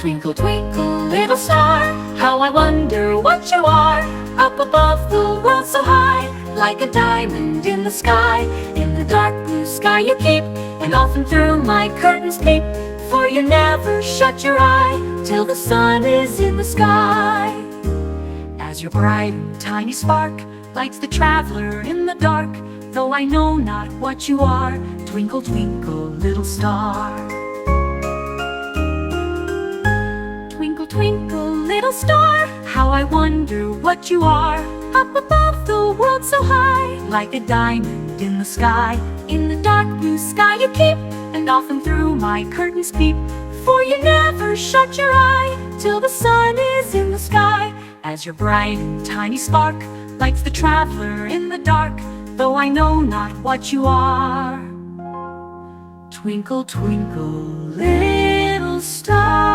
Twinkle, twinkle, little star, how I wonder what you are. Up above the world so high, like a diamond in the sky. In the dark blue sky you keep, and often through my curtains peep. For you never shut your eye, till the sun is in the sky. As your bright and tiny spark lights the traveler in the dark, though I know not what you are, twinkle, twinkle, little star. Twinkle, twinkle, little star, how I wonder what you are. Up above the world so high, like a diamond in the sky. In the dark blue sky you keep, and often through my curtains peep. For you never shut your eye, till the sun is in the sky. As your bright and tiny spark lights the traveler in the dark, though I know not what you are. Twinkle, twinkle, little star.